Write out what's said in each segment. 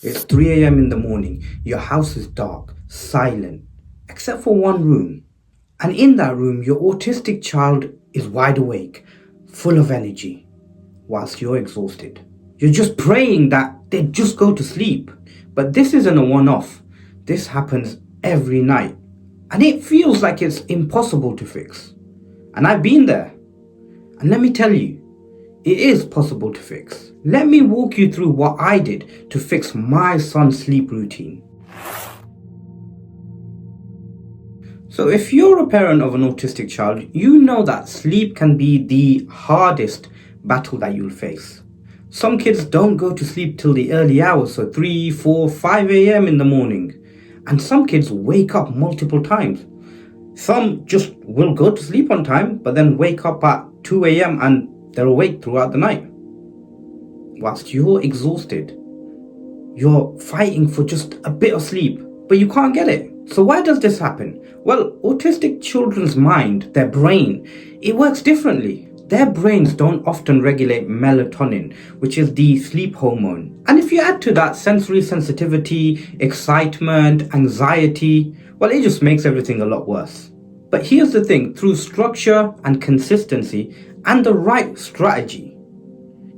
It's 3 a.m. in the morning. Your house is dark, silent, except for one room. And in that room, your autistic child is wide awake, full of energy, whilst you're exhausted. You're just praying that they just go to sleep. But this isn't a one-off. This happens every night. And it feels like it's impossible to fix. And I've been there. And let me tell you, it is possible to fix. Let me walk you through what I did to fix my son's sleep routine. So if you're a parent of an autistic child, you know that sleep can be the hardest battle that you'll face. Some kids don't go to sleep till the early hours, so 3, 4, 5 a.m. in the morning. And some kids wake up multiple times. Some just will go to sleep on time, but then wake up at 2 a.m. and they're awake throughout the night. Whilst you're exhausted, you're fighting for just a bit of sleep, but you can't get it. So why does this happen? Well, autistic children's mind, their brain, it works differently. Their brains don't often regulate melatonin, which is the sleep hormone. And if you add to that sensory sensitivity, excitement, anxiety, well, it just makes everything a lot worse. But here's the thing, through structure and consistency and the right strategy,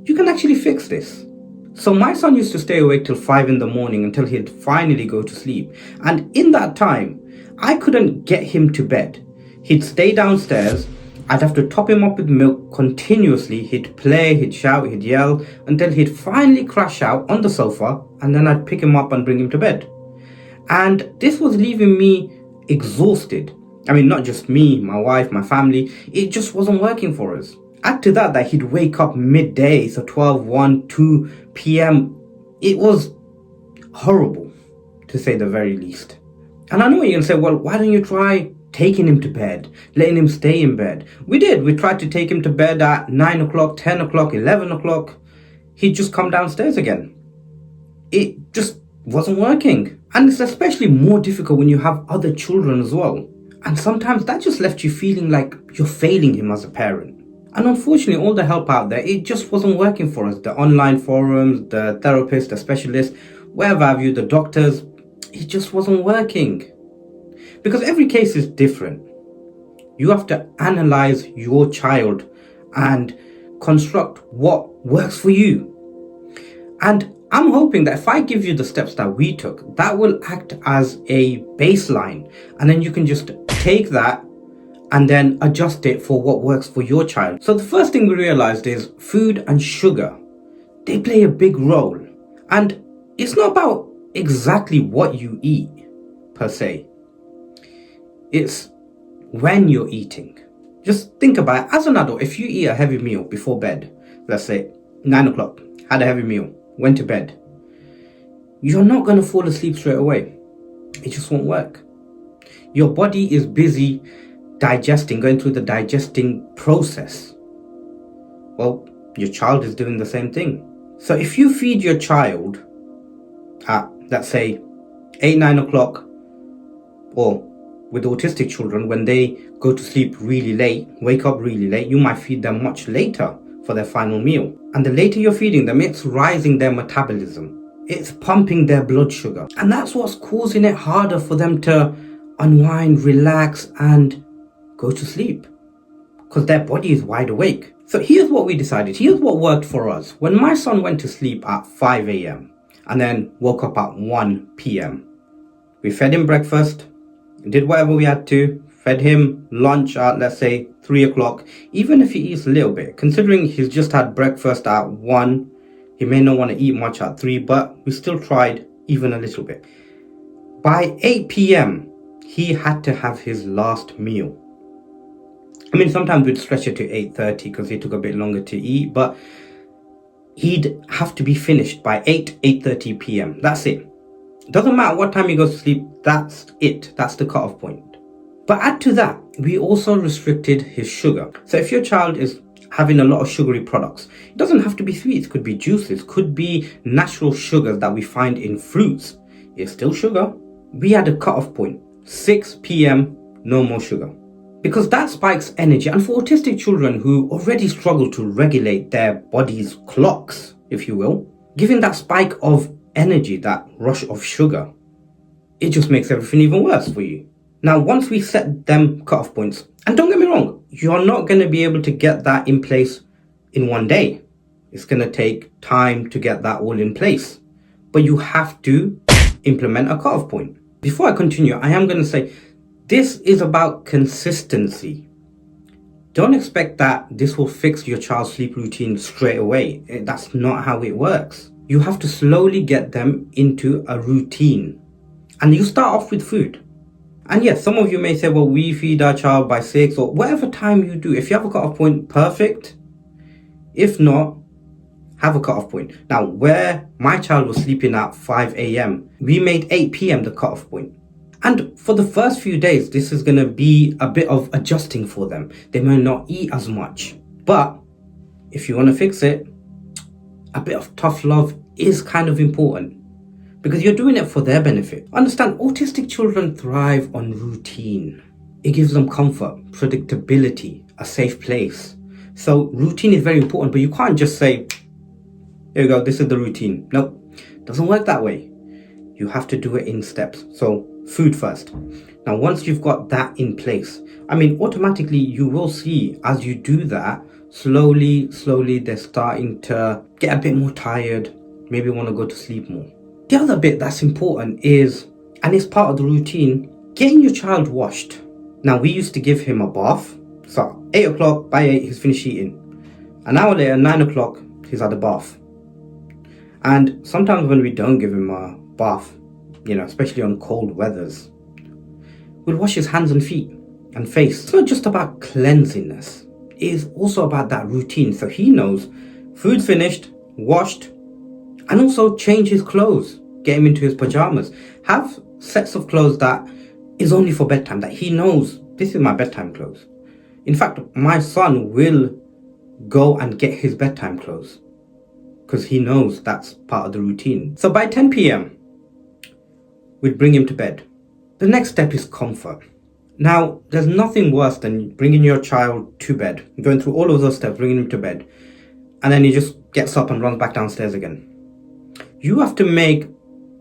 you can actually fix this. So my son used to stay awake till 5 in the morning until he'd finally go to sleep. And in that time, I couldn't get him to bed. He'd stay downstairs. I'd have to top him up with milk continuously. He'd play, he'd shout, he'd yell until he'd finally crash out on the sofa, and then I'd pick him up and bring him to bed. And this was leaving me exhausted. I mean, not just me, my wife, my family. It just wasn't working for us. Add to that he'd wake up midday, so 12, 1, 2 p.m. It was horrible, to say the very least. And I know you're going to say, well, why don't you try taking him to bed, letting him stay in bed? We did. We tried to take him to bed at 9 o'clock, 10 o'clock, 11 o'clock. He'd just come downstairs again. It just wasn't working. And it's especially more difficult when you have other children as well. And sometimes that just left you feeling like you're failing him as a parent. And unfortunately, all the help out there, it just wasn't working for us. The online forums, the therapists, the specialists, wherever have you, the doctors, it just wasn't working. Because every case is different. You have to analyze your child and construct what works for you. And I'm hoping that if I give you the steps that we took, that will act as a baseline. And then you can just take that and then adjust it for what works for your child. So the first thing we realized is food and sugar, they play a big role. And it's not about exactly what you eat per se. It's when you're eating. Just think about it. As an adult, if you eat a heavy meal before bed, let's say 9 o'clock, had a heavy meal, went to bed, you're not going to fall asleep straight away. It just won't work. Your body is busy digesting, going through the digesting process. Well, your child is doing the same thing. So if you feed your child at, let's say, 8, 9 o'clock, or with autistic children, when they go to sleep really late, wake up really late, you might feed them much later for their final meal. And the later you're feeding them, it's rising their metabolism. It's pumping their blood sugar. And that's what's causing it harder for them to unwind, relax, and go to sleep, because their body is wide awake. So here's what we decided. Here's what worked for us. When my son went to sleep at 5 a.m. and then woke up at 1 p.m., we fed him breakfast, did whatever we had to, fed him lunch at, let's say, 3 o'clock. Even if he eats a little bit, considering he's just had breakfast at 1, he may not want to eat much at 3, but we still tried even a little bit. By 8 p.m., he had to have his last meal. I mean, sometimes we'd stretch it to 8:30 because he took a bit longer to eat, but he'd have to be finished by 8:30 p.m. That's it. Doesn't matter what time he goes to sleep, that's it. That's the cutoff point. But add to that, we also restricted his sugar. So if your child is having a lot of sugary products, it doesn't have to be sweets, could be juices, could be natural sugars that we find in fruits. It's still sugar. We had a cutoff point, 6 p.m., no more sugar. Because that spikes energy. And for autistic children who already struggle to regulate their body's clocks, if you will, giving that spike of energy, that rush of sugar, it just makes everything even worse for you. Now, once we set them cutoff points, and don't get me wrong, you're not going to be able to get that in place in one day. It's going to take time to get that all in place. But you have to implement a cutoff point. Before I continue, I am going to say this is about consistency. Don't expect that this will fix your child's sleep routine straight away. That's not how it works. You have to slowly get them into a routine. And you start off with food. And yes, some of you may say, well, we feed our child by 6 or whatever time you do. If you have a cutoff point, perfect. If not, have a cutoff point. Now, where my child was sleeping at 5 a.m., we made 8 p.m. the cutoff point. And for the first few days, this is going to be a bit of adjusting for them. They may not eat as much. But if you want to fix it, a bit of tough love is kind of important because you're doing it for their benefit. Understand, autistic children thrive on routine. It gives them comfort, predictability, a safe place. So routine is very important, but you can't just say, here you go, this is the routine. No, it doesn't work that way. You have to do it in steps. So food first. Now, once you've got that in place, automatically you will see as you do that, slowly, they're starting to get a bit more tired, maybe want to go to sleep more. The other bit that's important is, and it's part of the routine, getting your child washed. Now, we used to give him a bath. So 8 o'clock, by 8, he's finished eating. An hour later, 9 o'clock, he's had a bath. And sometimes when we don't give him a bath, especially on cold weathers, we'll wash his hands and feet and face. It's not just about cleanliness. It is also about that routine. So he knows food finished, washed, and also change his clothes, get him into his pajamas. Have sets of clothes that is only for bedtime, that he knows this is my bedtime clothes. In fact, my son will go and get his bedtime clothes because he knows that's part of the routine. So by 10 p.m, we'd bring him to bed. The next step is comfort. Now, there's nothing worse than bringing your child to bed, going through all of those steps, bringing him to bed, and then he just gets up and runs back downstairs again. You have to make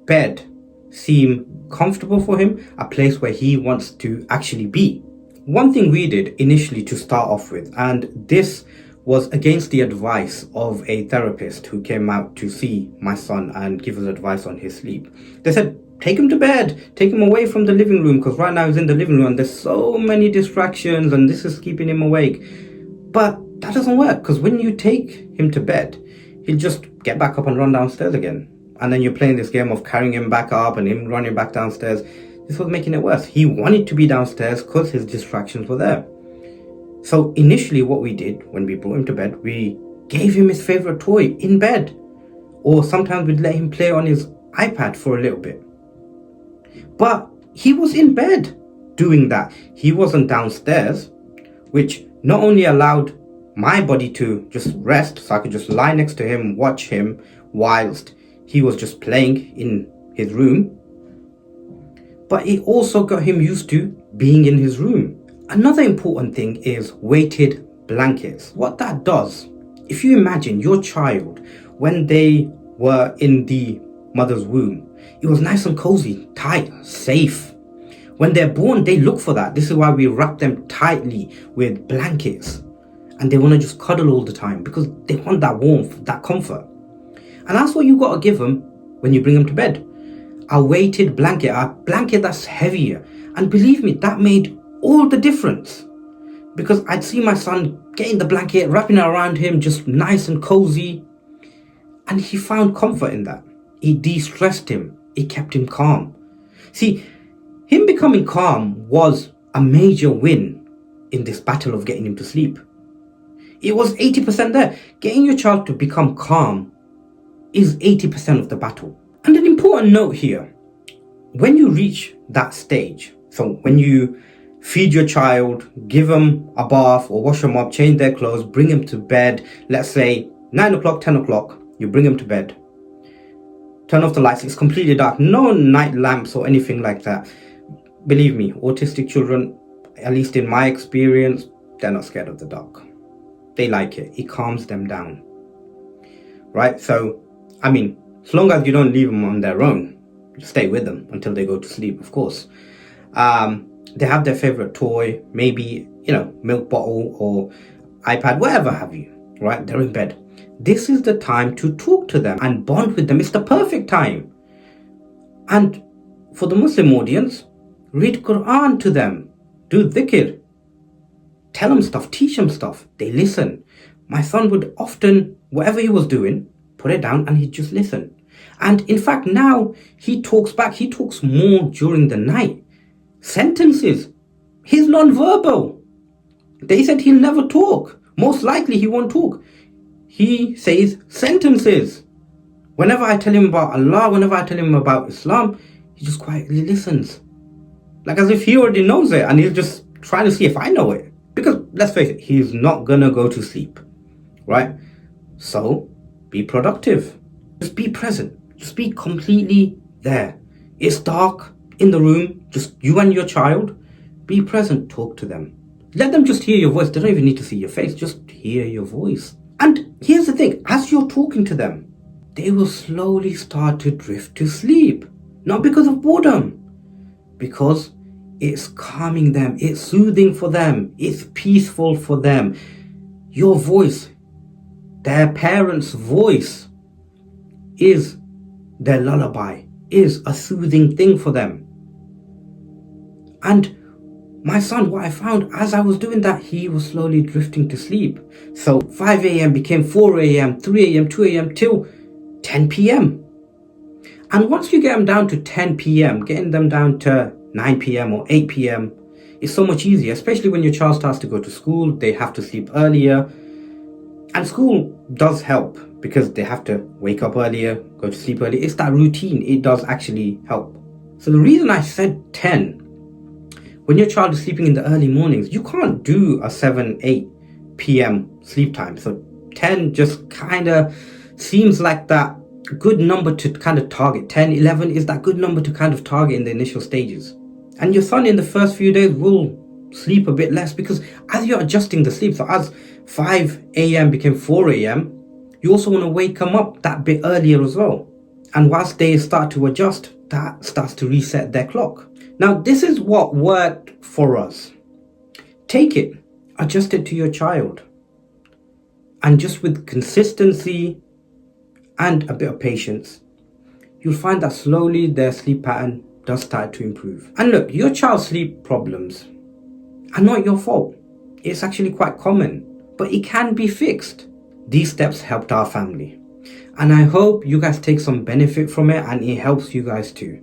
bed seem comfortable for him, a place where he wants to actually be. One thing we did initially to start off with, and this was against the advice of a therapist who came out to see my son and give us advice on his sleep. They said, take him to bed, take him away from the living room, because right now he's in the living room and there's so many distractions and this is keeping him awake. But that doesn't work, because when you take him to bed, he'll just get back up and run downstairs again. And then you're playing this game of carrying him back up and him running back downstairs. This was making it worse. He wanted to be downstairs because his distractions were there. So initially what we did when we brought him to bed, we gave him his favorite toy in bed. Or sometimes we'd let him play on his iPad for a little bit. But he was in bed doing that. He wasn't downstairs, which not only allowed my body to just rest, so I could just lie next to him, watch him whilst he was just playing in his room, but it also got him used to being in his room. Another important thing is weighted blankets. What that does, if you imagine your child when they were in the mother's womb, it was nice and cozy, tight, safe. When they're born, they look for that. This is why we wrap them tightly with blankets. And they want to just cuddle all the time because they want that warmth, that comfort. And that's what you got to give them when you bring them to bed. A weighted blanket, a blanket that's heavier. And believe me, that made all the difference. Because I'd see my son getting the blanket, wrapping it around him, just nice and cozy. And he found comfort in that. It de-stressed him. It kept him calm. See, him becoming calm was a major win in this battle of getting him to sleep. It was 80% there. Getting your child to become calm is 80% of the battle. And an important note here, when you reach that stage, so when you feed your child, give them a bath or wash them up, change their clothes, bring them to bed, let's say 9 o'clock, 10 o'clock, you bring them to bed. Turn off the lights, it's completely dark, no night lamps or anything like that. Believe me, autistic children, at least in my experience, they're not scared of the dark. They like it. It calms them down. Right? So, as long as you don't leave them on their own. Stay with them until they go to sleep, of course. They have their favorite toy, maybe, milk bottle or iPad, whatever have you, right? They're in bed. This is the time to talk to them and bond with them. It's the perfect time. And for the Muslim audience, read Quran to them, do dhikr, tell them stuff, teach them stuff. They listen. My son would often, whatever he was doing, put it down and he'd just listen. And in fact, now he talks back. He talks more during the night. Sentences. He's non-verbal. They said he'll never talk. Most likely he won't talk. He says sentences. Whenever I tell him about Allah, whenever I tell him about Islam, he just quietly listens. Like as if he already knows it and he's just trying to see if I know it. Because let's face it, he's not gonna go to sleep, right? So be productive. Just be present. Just be completely there. It's dark in the room, just you and your child. Be present, talk to them. Let them just hear your voice. They don't even need to see your face, just hear your voice. And here's the thing, as you're talking to them, they will slowly start to drift to sleep. Not because of boredom, because it's calming them, it's soothing for them, it's peaceful for them. Your voice, their parents' voice, is their lullaby, is a soothing thing for them. And my son, what I found as I was doing that, he was slowly drifting to sleep. So 5 a.m. became 4 a.m., 3 a.m., 2 a.m. till 10 p.m. And once you get them down to 10 p.m., getting them down to 9 p.m. or 8 p.m. is so much easier, especially when your child starts to go to school. They have to sleep earlier. And school does help because they have to wake up earlier, go to sleep earlier. It's that routine. It does actually help. So the reason I said 10, when your child is sleeping in the early mornings, you can't do a 7, 8 p.m. sleep time. So 10 just kind of seems like that good number to kind of target. 10, 11 is that good number to kind of target in the initial stages. And your son in the first few days will sleep a bit less because as you're adjusting the sleep, so as 5 a.m. became 4 a.m., you also want to wake them up that bit earlier as well. And whilst they start to adjust, that starts to reset their clock. Now, this is what worked for us. Take it, adjust it to your child. And just with consistency and a bit of patience, you'll find that slowly their sleep pattern does start to improve. And look, your child's sleep problems are not your fault. It's actually quite common, but it can be fixed. These steps helped our family. And I hope you guys take some benefit from it and it helps you guys too.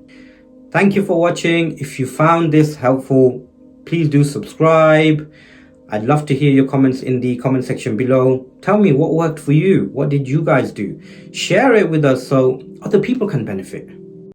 Thank you for watching. If you found this helpful, please do subscribe. I'd love to hear your comments in the comment section below. Tell me what worked for you. What did you guys do? Share it with us so other people can benefit.